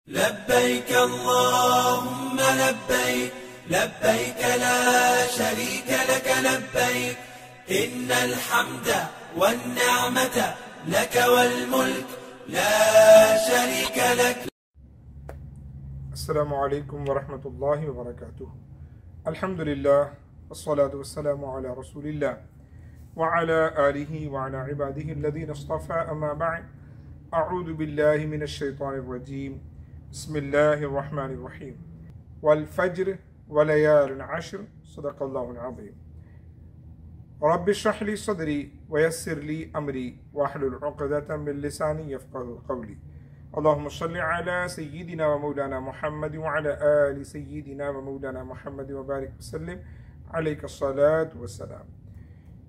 لبيك اللهم لبيك لبيك لا شريك لك لبيك إن الحمد والنعمة لك والملك لا شريك لك. السلام عليكم ورحمة الله وبركاته. الحمد لله والصلاة والسلام على رسول الله وعلى آله وعلى عباده الذين اصطفى. أما بعد، أعوذ بالله من الشيطان الرجيم. بسم الله الرحمن الرحيم. والفجر وليال عشر. صدق الله العظيم. رب اشرح لي صدري ويسر لي أمري واحلل عقدة من لساني يفقهوا قولي. اللهم صل على سيدنا ومولانا محمد وعلى آل سيدنا ومولانا محمد وبارك وسلم عليك الصلاة والسلام.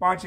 5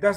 10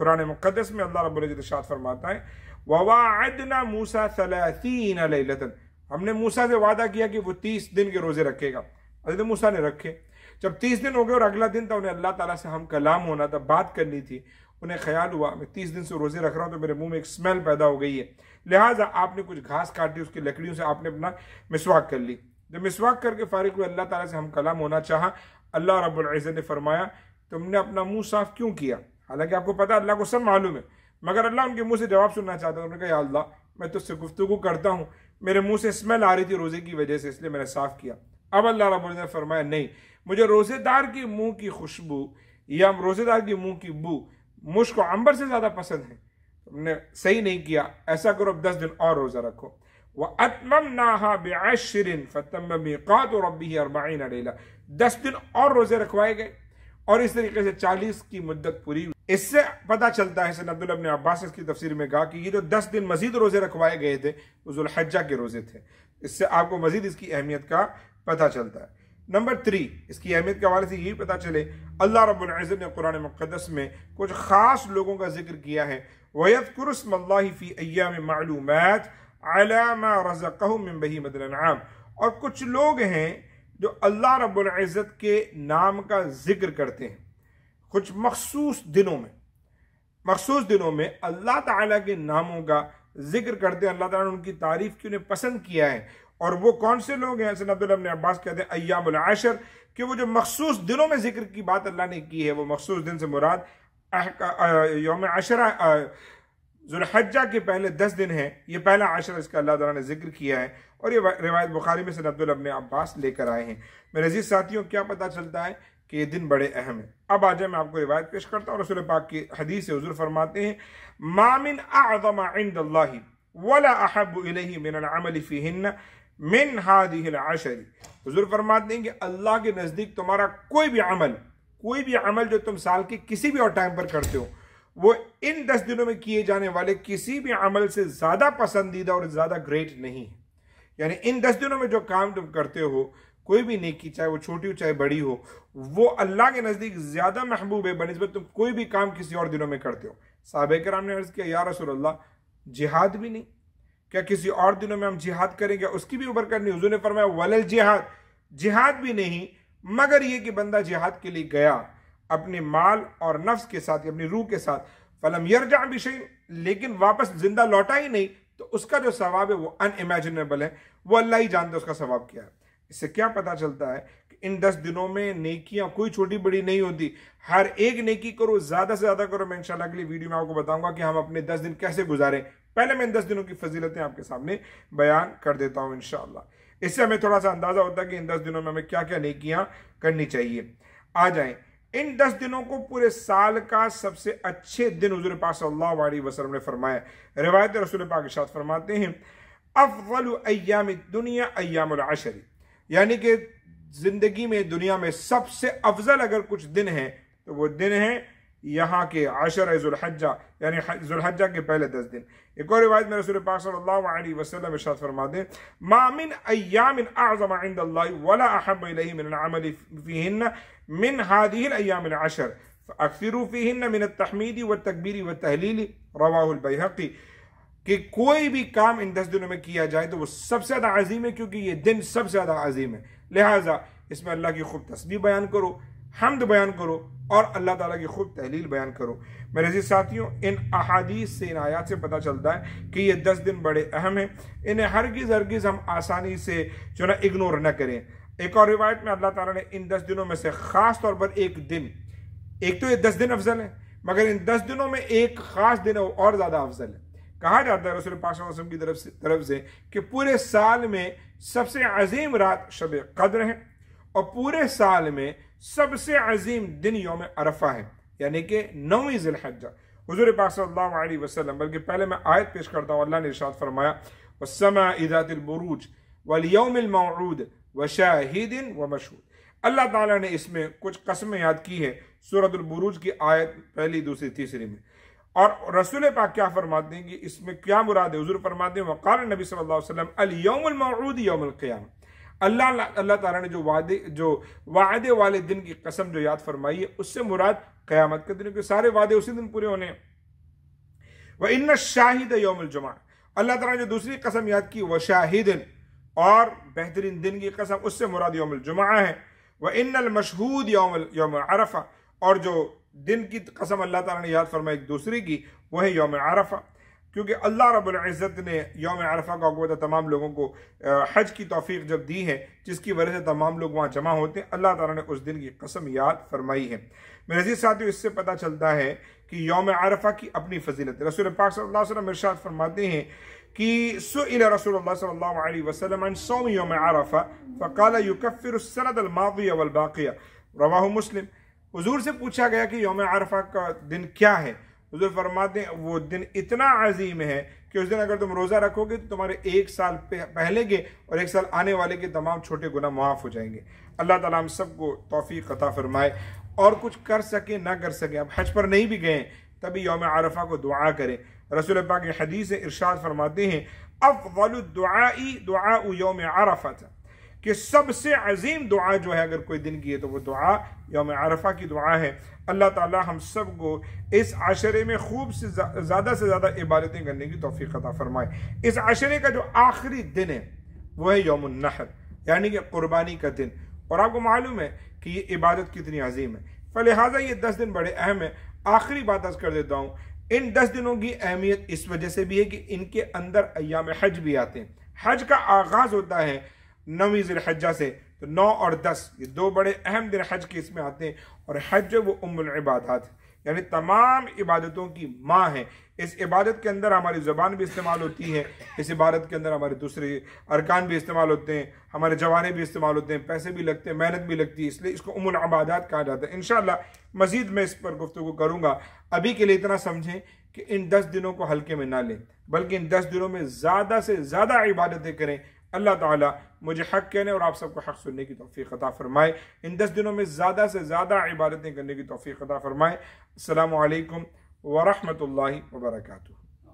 قرآن مقدس میں اللہ رب العزت ارشاد فرماتا ہے وَوَاعَدْنَا مُوسَىٰ 30 لَيْلَةً، ہم نے موسیٰ سے وعدہ کیا کہ وہ 30 دن کے روزے رکھے گا۔ حضرت موسیٰ نے رکھے۔ جب 30 دن ہو گئے اور اگلا دن تھا، انہیں اللہ تعالیٰ سے ہم کلام ہونا تھا، بات کرنی تھی، انہیں خیال ہوا میں 30 دن سے روزے رکھ رہا ہوں تو میرے منہ میں ایک سمیل پیدا ہو گئی ہے، لہٰذا آپ نے کچھ گھاس کاٹی، اس کی لکڑیوں سے آپ نے اپنا مسواک کر لی۔ جب مسواک کر کے فارغ ہوئے، اللہ تعالیٰ سے ہم کلام ہونا چاہا، اللہ رب العزت نے فرمایا تم نے اپنا منہ صاف کیوں کیا؟ حالانکہ آپ کو پتا اللہ کو سب معلوم ہے، مگر اللہ ان کے منہ سے جواب سننا چاہتا ہے۔ انہوں نے کہا یا اللہ میں تجھ سے گفتگو کرتا ہوں، میرے منہ سے اسمیل آ رہی تھی روزے کی وجہ سے، اس لیے میں نے صاف کیا۔ اب اللہ رب العزت نے فرمایا نہیں، مجھے روزے دار کی منہ کی خوشبو یا روزے دار کی منہ کی بو مشک و عنبر سے زیادہ پسند ہے۔ تم نے صحیح نہیں کیا، ایسا کرو اب 10 دن اور روزہ رکھو۔ وَأَتْمَمْنَاهَا بِعَشْرٍ فَتَمَّ مِيقَاتُ رَبِّهِ 40 لَيْلَةً، 10 دن اور روزے رکھوائے گئے اور اس طریقے سے 40 کی مدت پوری ہوئی۔ اس سے پتہ چلتا ہے، سیدنا عبداللہ بن عباس اس کی تفسیر میں کہا کہ یہ جو 10 دن مزید روزے رکھوائے گئے تھے وہ ذوالحجہ کے روزے تھے۔ اس سے آپ کو مزید اس کی اہمیت کا پتہ چلتا ہے۔ نمبر 3، اس کی اہمیت کے حوالے سے یہی پتہ چلے، اللہ رب العزت نے قرآن مقدس میں کچھ خاص لوگوں کا ذکر کیا ہے۔ وَيَذْكُرُ اسْمَ اللَّهِ فِي أَيَّامٍ مَعْلُومَاتٍ عَلَىٰ مَا رَزَقَهُم مِّن بَهِيمَةِ الْأَنْعَامِ، اور کچھ لوگ ہیں جو اللہ رب العزت کے نام کا ذکر کرتے ہیں کچھ مخصوص دنوں میں اللہ تعالیٰ کے ناموں کا ذکر کرتے ہیں، اللہ تعالیٰ نے ان کی تعریف کی، انہیں پسند کیا ہے۔ اور وہ کون سے لوگ ہیں؟ سیدنا عبداللہ بن عباس کہتے ہیں ایام العشر، کہ وہ جو مخصوص دنوں میں ذکر کی بات اللہ نے کی ہے، وہ مخصوص دن سے مراد یوم عشرہ ذوالحجہ کے پہلے 10 دن ہیں، یہ پہلا عشر اس کا اللہ تعالیٰ نے ذکر کیا ہے، اور یہ روایت بخاری میں سیدنا عبداللہ بن عباس لے کر آئے ہیں۔ میرے عزیز ساتھیوں، کیا پتہ چلتا ہے کہ یہ دن بڑے اہم ہیں۔ اب آ جائے میں آپ کو روایت پیش کرتا ہوں، رسول پاک کی حدیث سے حضور فرماتے ہیں ما من اعظم عند اللہ ولا احب الیہ من العمل فیہن من هذه العشر، حضور فرماتے ہیں کہ اللہ کے نزدیک تمہارا کوئی بھی عمل جو تم سال کے کسی بھی اور ٹائم پر کرتے ہو، وہ ان 10 دنوں میں کیے جانے والے کسی بھی عمل سے زیادہ پسندیدہ اور زیادہ گریٹ نہیں ہے۔ یعنی ان 10 دنوں میں جو کام تم کرتے ہو، کوئی بھی نیکی، چاہے وہ چھوٹی ہو چاہے بڑی ہو، وہ اللہ کے نزدیک زیادہ محبوب ہے بنسبت تم کوئی بھی کام کسی اور دنوں میں کرتے ہو۔ صحابہ کرام نے عرض کیا یا رسول اللہ جہاد بھی نہیں؟ کیا کسی اور دنوں میں ہم جہاد کریں گے؟ اس کی بھی برکت نہیں؟ حضور نے فرمایا ولل جہاد، جہاد بھی نہیں، مگر یہ کہ بندہ جہاد کے لیے گیا اپنے مال اور نفس کے ساتھ، اپنی روح کے ساتھ، فلم یرجع بشیء، لیکن واپس زندہ لوٹا ہی نہیں، تو اس کا جو ثواب ہے وہ ان امیجنیبل ہے، وہ اللہ ہی جانتا ہے اس کا ثواب کیا ہے۔ اس سے کیا پتہ چلتا ہے کہ ان 10 دنوں میں نیکیاں کوئی چھوٹی بڑی نہیں ہوتی، ہر ایک نیکی کرو، زیادہ سے زیادہ کرو۔ میں انشاءاللہ اگلی ویڈیو میں آپ کو بتاؤں گا کہ ہم اپنے 10 دن کیسے گزاریں، پہلے میں ان 10 دنوں کی فضیلتیں آپ کے سامنے بیان کر دیتا ہوں انشاءاللہ۔ اس سے ہمیں تھوڑا سا اندازہ ہوتا ہے کہ ان 10 دنوں میں ہمیں کیا کیا نیکیاں کرنی چاہیے۔ آ جائیں، ان 10 دنوں کو پورے سال کا سب سے اچھے دن حضور پاک صلی اللہ علیہ وسلم نے فرمایا۔ روایت رسول پاک ارشاد فرماتے ہیں افضل ایام الدنیا ایام العشر، یعنی کہ زندگی میں دنیا میں سب سے افضل اگر کچھ دن ہیں تو وہ دن ہیں یہاں کے عشر ذوالحجہ، یعنی ذوالحجہ کے پہلے 10 دن۔ ایک اور روایت میں رسول پاک صلی اللہ علیہ وسلم ارشاد فرماتے ہیں ما من ایام اعظم عند اللہ ولا احب الیہ من العمل فیہن من هذه الايام العشر فاکثروا فیہن من التحمید والتکبیر والتہلیل، رواہ البیہقی، کہ کوئی بھی کام ان 10 دنوں میں کیا جائے تو وہ سب سے زیادہ عظیم ہے، کیونکہ یہ دن سب سے زیادہ عظیم ہے، لہٰذا اس میں اللہ کی خوب تسبیح بیان کرو، حمد بیان کرو، اور اللہ تعالیٰ کی خوب تحلیل بیان کرو۔ میرے عزیز ساتھیوں، ان احادیث سے، ان آیات سے پتہ چلتا ہے کہ یہ 10 دن بڑے اہم ہیں، انہیں ہرگز ہم آسانی سے جو نا اگنور نہ کریں۔ ایک اور روایت میں اللہ تعالیٰ نے ان 10 دنوں میں سے خاص طور پر ایک دن، ایک تو یہ 10 دن افضل ہے، مگر ان 10 دنوں میں ایک خاص دن اور زیادہ افضل ہے۔ کہا جاتا ہے رسول پاک صلی اللہ علیہ وسلم کی طرف سے کہ پورے سال میں سب سے عظیم رات شب قدر ہے، اور پورے سال میں سب سے عظیم دن یوم عرفہ ہے، یعنی کہ 9 ذی الحجہ۔ حضور پاک صلی اللہ علیہ وسلم، بلکہ پہلے میں آیت پیش کرتا ہوں، اللہ نے ارشاد فرمایا وَالسَّمَاءِ ذَاتِ الْبُرُوجِ وَالْيَوْمِ الْمَوْعُودِ وَشَاهِدٍ وَمَشْهُودٍ۔ اللہ تعالیٰ نے اس میں کچھ قسمیں یاد کی ہے، سورۃ البروج کی آیت پہلی، دوسری، تیسری میں، اور رسول پاک کیا فرماتے ہیں کہ اس میں کیا مراد ہے؟ حضور فرماتے ہیں وقال نبی صلی اللہ علیہ وسلم الیوم الموعود یوم القیامہ، اللہ تعالیٰ نے جو وعدے والے دن کی قسم جو یاد فرمائی ہے، اس سے مراد قیامت کے دن کے سارے وعدے اسی دن پورے ہونے ہیں۔ وَإِنَّ الشَّاهِدَ يَوْمُ الْجُمْعَةِ اللہ تعالیٰ نے جو دوسری قسم یاد کی وَشَاهِدٍ اور بہترین دن کی قسم، اس سے مراد یوم الجمعہ ہے. وَإِنَّ الْمَشْهُودِ یوم عرفہ، اور جو دن کی قسم اللہ تعالیٰ نے یاد فرمائی ایک دوسری کی وہ ہے یوم عرفہ، کیونکہ اللہ رب العزت نے یوم عرفہ کا حکم تمام لوگوں کو حج کی توفیق جب دی ہے، جس کی وجہ سے تمام لوگ وہاں جمع ہوتے ہیں، اللہ تعالیٰ نے اس دن کی قسم یاد فرمائی ہے. میرے عزیز ساتھیو، اس سے پتہ چلتا ہے کہ یوم عرفہ کی اپنی فضیلت. رسول پاک صلی اللہ علیہ وسلم ارشاد فرماتے ہیں کہ سئل رسول اللہ صلی اللہ علیہ وسلم عن صوم یوم عرفہ فقال یکفر السنۃ الماضیہ والباقیہ، رواہ مسلم. حضور سے پوچھا گیا کہ یوم عرفہ کا دن کیا ہے. حضور فرماتے ہیں وہ دن اتنا عظیم ہے کہ اس دن اگر تم روزہ رکھو گے تو تمہارے ایک سال پہلے کے اور ایک سال آنے والے کے تمام چھوٹے گناہ معاف ہو جائیں گے. اللہ تعالیٰ ہم سب کو توفیق عطا فرمائے، اور کچھ کر سکے نہ کر سکے، اب حج پر نہیں بھی گئے تبھی یوم عرفہ کو دعا کریں. رسول پاک کی حدیث ارشاد فرماتے ہیں افضل الدعاء دعاء یوم عرفہ، کہ سب سے عظیم دعا جو ہے اگر کوئی دن کی ہے تو وہ دعا یوم عرفہ کی دعا ہے. اللہ تعالیٰ ہم سب کو اس عشرے میں خوب سے زیادہ عبادتیں کرنے کی توفیق عطا فرمائے. اس عشرے کا جو آخری دن ہے وہ ہے یوم النحر، یعنی کہ قربانی کا دن، اور آپ کو معلوم ہے کہ یہ عبادت کتنی عظیم ہے، فلہٰذا یہ 10 دن بڑے اہم ہیں. آخری بات عرض کر دیتا ہوں، ان 10 دنوں کی اہمیت اس وجہ سے بھی ہے کہ ان کے اندر ایام حج بھی آتے ہیں. حج کا آغاز ہوتا ہے 9 ذی الحجہ سے، تو 9 اور 10 یہ 2 بڑے اہم دن حج کے اس میں آتے ہیں. اور حج جو وہ ام العبادات ہے، یعنی تمام عبادتوں کی ماں ہے. اس عبادت کے اندر ہماری زبان بھی استعمال ہوتی ہے، اس عبادت کے اندر ہمارے دوسرے ارکان بھی استعمال ہوتے ہیں، ہمارے جوانے بھی استعمال ہوتے ہیں، پیسے بھی لگتے ہیں، محنت بھی لگتی ہے، اس لیے اس کو ام العبادات کہا جاتا ہے. انشاءاللہ مزید میں اس پر گفتگو کروں گا. ابھی کے لیے اتنا سمجھیں کہ ان 10 دنوں کو ہلکے میں نہ لیں، بلکہ ان 10 دنوں میں زیادہ سے زیادہ عبادتیں کریں. اللہ تعالیٰ مجھے حق کہنے اور آپ سب کو حق سننے کی توفیق عطا فرمائے. ان 10 دنوں میں زیادہ سے زیادہ عبادتیں کرنے کی توفیق عطا فرمائے. السلام علیکم ورحمۃ اللہ وبرکاتہ.